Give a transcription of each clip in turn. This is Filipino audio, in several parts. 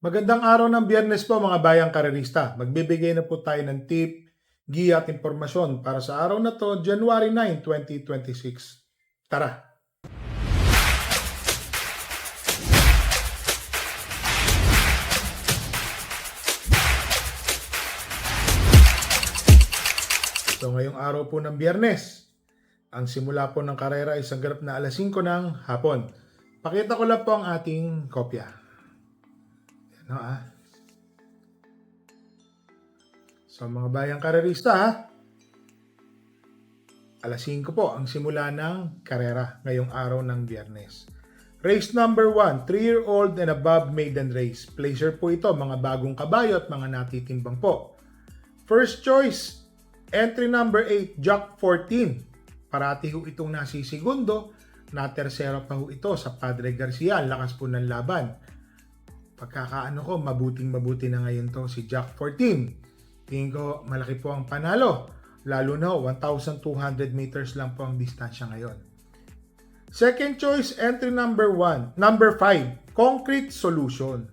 Magandang araw ng Biyernes po mga bayang karerista. Magbibigay na po tayo ng tip, giya at impormasyon para sa araw na to, January 9, 2026. Tara! So ngayong araw po ng Biyernes, ang simula po ng karera ay isang ganap na alas 5 ng hapon. Pakita ko lang po ang ating kopya. Ano So mga bayang karerista alas 5 po ang simula ng karera ngayong araw ng Biyernes. Race number 1, 3-year-old and above maiden race. Placer po ito, mga bagong kabayo at mga natitimbang po. First choice, entry number 8, Jack 14. Parati ho itong nasisigundo, na tersero pa ho ito sa Padre Garcia. Lakas po ng laban. Pagkakaano ko, mabuting-mabuti na ngayon to si Jack 14. Tingin ko malaki po ang panalo. Lalo na 1,200 meters lang po ang distansya ngayon. Second choice, entry number 5, Concrete Solution.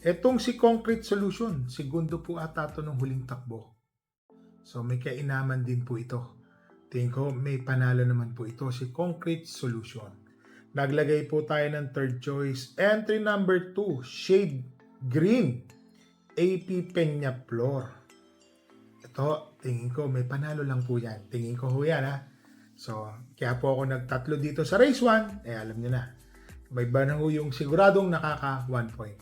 Etong si Concrete Solution, segundo po ata ito nung huling takbo. So may kainaman din po ito. Tingin ko may panalo naman po ito si Concrete Solution. Naglagay po tayo ng third choice, entry number 2, Shade Green, AP Peñaflor. Ito, tingin ko may panalo lang po yan. Tingin ko ho yan So, kaya po ako nagtatlo dito sa race 1, alam nyo na. May ba na ho yung siguradong nakaka 1 point.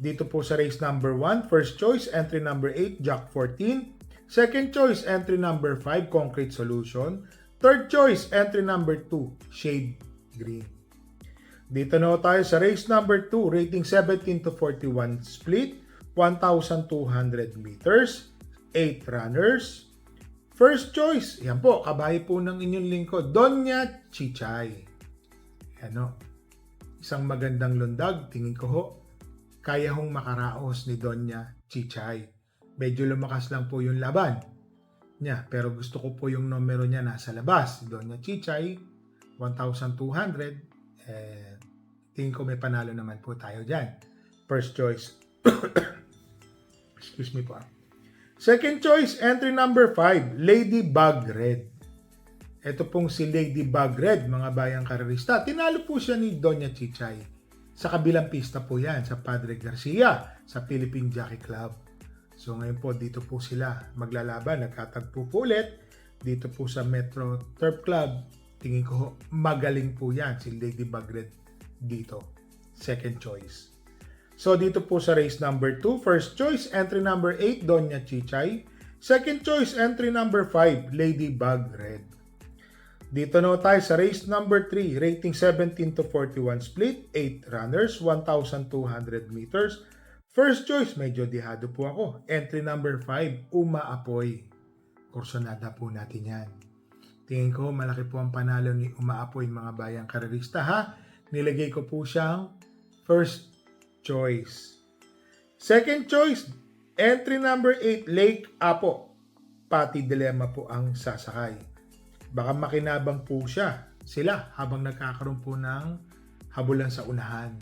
Dito po sa race number 1, first choice, entry number 8, Jack 14. Second choice, entry number 5, Concrete Solution. Third choice, entry number 2, Shade Green. Dito na tayo sa race number 2, rating 17 to 41 split, 1,200 meters, 8 runners. First choice, yan po, kabahay po ng inyong lingkod, Doña Chichay. Isang magandang lundag, tingin ko ho, kaya hong makaraos ni Doña Chichay. Medyo lumakas lang po yung laban niya, pero gusto ko po yung numero niya nasa labas. Doña Chichay, 1,200. Tingin ko may panalo naman po tayo dyan. First choice. Excuse me po. Second choice, entry number 5, Ladybug Red. Ito pong si Ladybug Red, mga bayang karerista. Tinalo po siya ni Doña Chichay. Sa kabilang pista po yan, sa Padre Garcia, sa Philippine Jockey Club. So ngayon po, dito po sila maglalaban. Nagkatagpo po ulit. Dito po sa Metro Turf Club. Tingin ko, magaling po yan, si Ladybug Red dito. Second choice. So dito po sa race number 2, first choice, entry number 8, Doña Chichay. Second choice, entry number 5, Ladybug Red. Dito na tayo sa race number 3, rating 17 to 41 split, 8 runners, 1,200 meters. First choice, medyo dihado po ako. Entry number 5, Umaapoy. Kursonada po natin yan. Tingin ko malaki po ang panalo ni Umaapoy, mga bayang karerista Nilagay ko po siyang first choice. Second choice, entry number 8, Lake Apo. Pati Dilemma po ang sasakay. Baka makinabang po sila habang nagkakaroon po ng habulan sa unahan.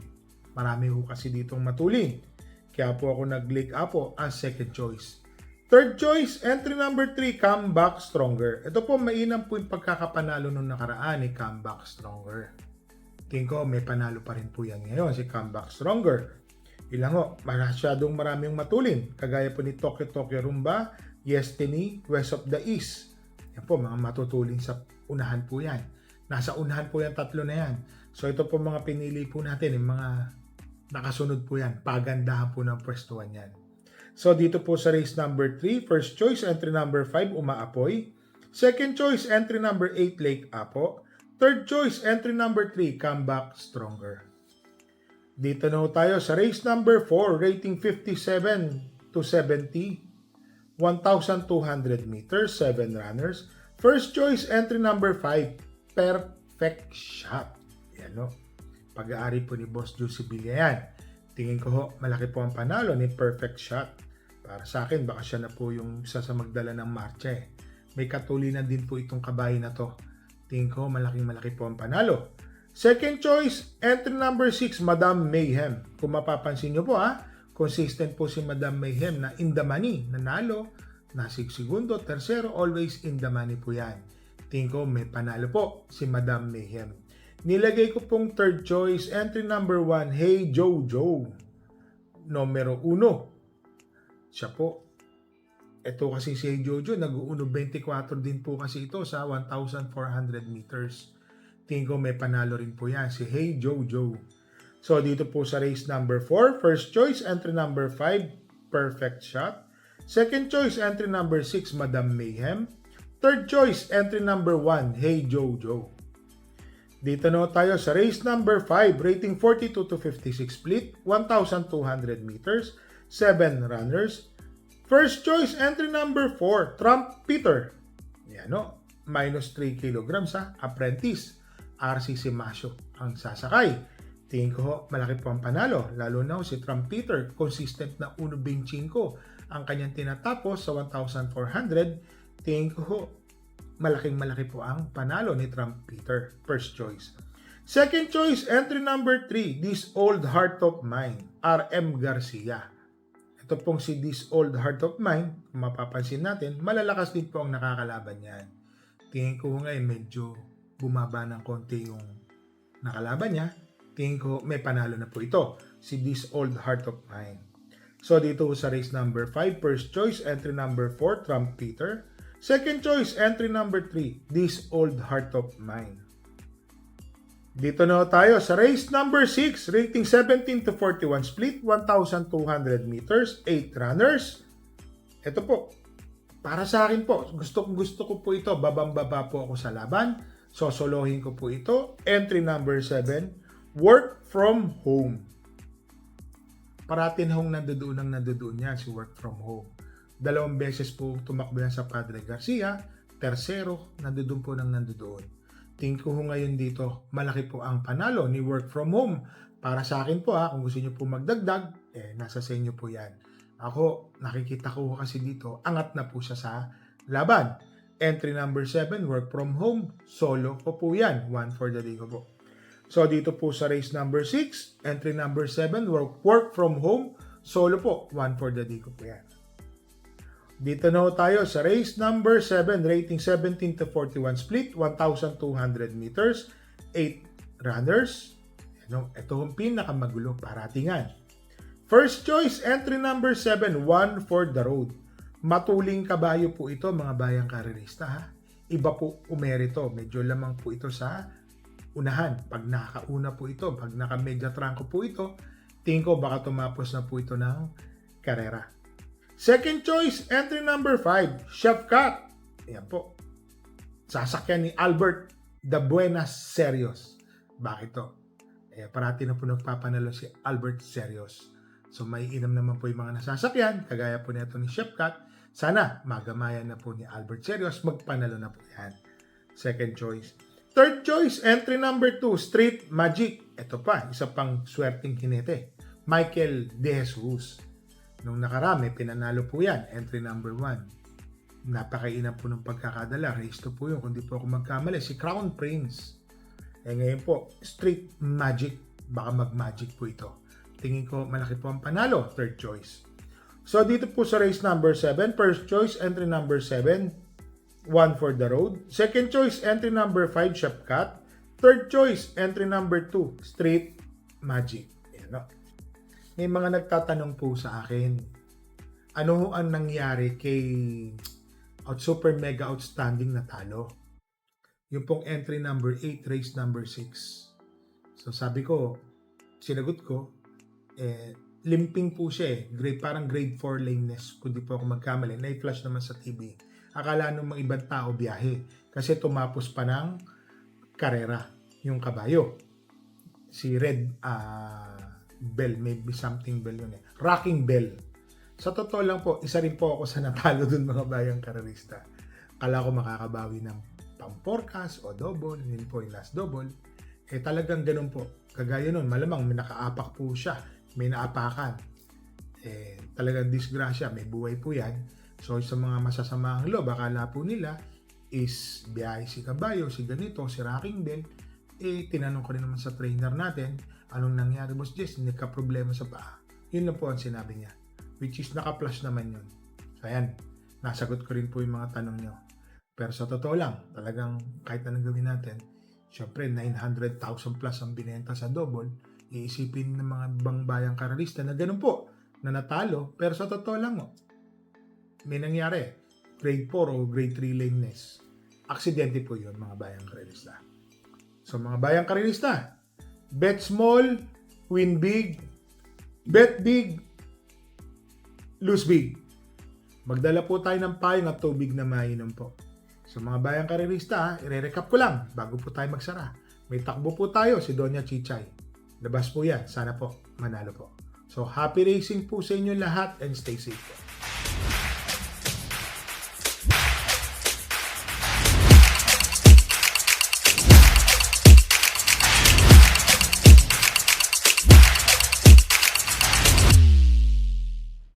Marami po kasi ditong matulin. Kaya po ako nag-Lake Apo as second choice. Third choice, entry number 3, Come Back Stronger. Ito po, mainam po yung pagkakapanalo nung nakaraan ni Come Back Stronger. Tingin ko may panalo pa rin po yan ngayon, si Come Back Stronger. Ilang masyadong maraming matulin. Kagaya po ni Tokyo Rumba, Destiny, West of the East. Yan po, mga matutulin sa unahan po yan. Nasa unahan po yan, tatlo na yan. So ito po mga pinili po natin, yung mga nakasunod po yan. Pagandahan po ng pwestuhan yan. So dito po sa race number 3, first choice, entry number 5, Umaapoy. Second choice, entry number 8, Lake Apo. Third choice, entry number 3, Come Back Stronger. Dito na tayo sa race number 4, rating 57 to 70, 1,200 meters, 7 runners. First choice, entry number 5, Perfect Shot. Yan Pag-aari po ni Boss Juicy Villa yan. Tingin ko malaki po ang panalo ni Perfect Shot. Para sa akin, baka siya na po yung isa sa magdala ng marcha May katulinan din po itong kabayo na to. Tingin ko malaki po ang panalo. Second choice, entry number 6, Madam Mayhem. Kung mapapansin nyo po consistent po si Madam Mayhem na in the money, nanalo, nasig segundo, tersero, always in the money po yan. Tingin ko may panalo po si Madam Mayhem. Nilagay ko pong third choice, entry number 1, Hey Jojo. Numero 1. Siya po. Ito kasi si Hey Jojo, nag-uuno 24 din po kasi ito sa 1,400 meters. Tingin ko may panalo rin po yan, si Hey Jojo. So dito po sa race number 4, first choice, entry number 5, Perfect Shot. Second choice, entry number 6, Madam Mayhem. Third choice, entry number 1, Hey Jojo. Dito na tayo sa race number 5, rating 42 to 56 split, 1,200 meters, 7 runners. First choice, entry number 4, Trump Peter. Yan minus 3 kilograms apprentice. RC Simasio ang sasakay. Tingin ko malaki po ang panalo, lalo na si Trump Peter, consistent na 1.25 ang kanyang tinatapos sa 1,400. Tingin ko malaki po ang panalo ni Trump Peter, first choice. Second choice, entry number 3, This Old Heart of Mine, RM Garcia. Ito pong si This Old Heart of Mine, kung mapapansin natin, malalakas din po ang nakakalaban niyan. Tingin ko ngayon medyo bumaba ng konti yung nakalaban niya. Tingin ko may panalo na po ito, si This Old Heart of Mine. So dito sa race number 5, first choice, entry number 4, Trump Peter. Second choice, entry number 3, This Old Heart of Mine. Dito na tayo sa race number 6, rating 17 to 41 split, 1,200 meters, 8 runners. Ito po, para sa akin po, gusto ko po ito, babang-baba po ako sa laban. Sosolohin ko po ito, entry number 7, Work from Home. Parating hong nandoon niya si Work from Home. 2 beses po tumakbo yan sa Padre Garcia, tersero, nandoon po nandoon. Tingin ko ngayon dito, malaki po ang panalo ni Work from Home. Para sa akin po kung gusto niyo po magdagdag, nasa sa inyo po yan. Ako, nakikita ko kasi dito, angat na po siya sa laban. Entry number 7, Work from Home, solo ko po yan, 1 for the day ko po. So dito po sa race number 6, entry number 7, Work from Home, solo po, 1 for the day ko po yan. Dito na tayo sa race number 7, rating 17 to 41 split, 1,200 meters, 8 runners. Ito ang pinakamagulo, paratingan. First choice, entry number 7, 1 for the road. Matuling kabayo po ito, mga bayang karerista. Iba po umerito, medyo lamang po ito sa unahan. Pag nakakauna po ito, pag naka-media trangko po ito, tingin ko baka tumapos na po ito ng karera. Second choice, entry number 5, Chef Cat. Ayan po. Sasakyan ni Albert the Buenas Serios. Bakit to? Parati na po nagpapanalo si Albert Serios. So may inam naman po yung mga nasasakyan, kagaya po nito ni Chef Cat. Sana magamayan na po ni Albert Serios, magpanalo na po yan. Second choice. Third choice, entry number 2, Street Magic. Ito pa, isa pang swerteng kinete. Michael De Jesus. Nung nakarami, pinanalo po yan. Entry number 1. Napakainam po ng pagkakadala. Race 2 po yun. Kung di po ako magkamali, si Crown Prince. Ngayon po, Street Magic. Baka mag-magic po ito. Tingin ko malaki po ang panalo. Third choice. So dito po sa race number 7, first choice, entry number 7, 1 for the road. Second choice, entry number 5, Chef Cat. Third choice, entry number 2, Street Magic. May mga nagtatanong po sa akin, ano ang nangyari kay Super Mega Outstanding na talo? Yung pong entry number 8, race number 6. So sabi ko, sinagot ko, limping po siya parang grade 4 lameness, kung di po ako magkamali. Na-flash naman sa TV. Akala nung mga ibang tao biyahe kasi tumapos pa ng karera yung kabayo. Si Red Bell, maybe something bell yun Rocking Bell. Sa totoo lang po, isa rin po ako sa natalo dun mga bayang karerista. Kala ko makakabawi ng pang-forecast o double, yun po yung last double. Talagang ganun po. Kagaya nun, malamang may nakaapak po siya, may naapakan. Talagang disgrasya, may buhay po yan. So sa mga masasamang loob, akala po nila is biyahe si kabayo, si ganito, si Rocking Bell. tinanong ko rin naman sa trainer natin, anong nangyari, Boss Jess? Nagka-problema sa paa. Yun lang po ang sinabi niya. Which is naka-flash naman yun. So ayan, nasagot ko rin po yung mga tanong nyo. Pero sa totoo lang, talagang kahit anong gawin natin, syempre 900,000 plus ang binenta sa double, iisipin ng mga ibang bayang karalista na ganun po, na natalo. Pero sa totoo lang, may nangyari. Grade 4 o grade 3 lameness. Aksidente po yun, mga bayang karalista. So mga bayang karalista, bet small, win big, bet big, lose big. Magdala po tayo ng payong at tubig na mainom po. So mga bayang karalista, i-recap ko lang bago po tayo magsara. May takbo po tayo, si Doña Chichay. Labas po yan, sana po manalo po. So happy racing po sa inyo lahat and stay safe po.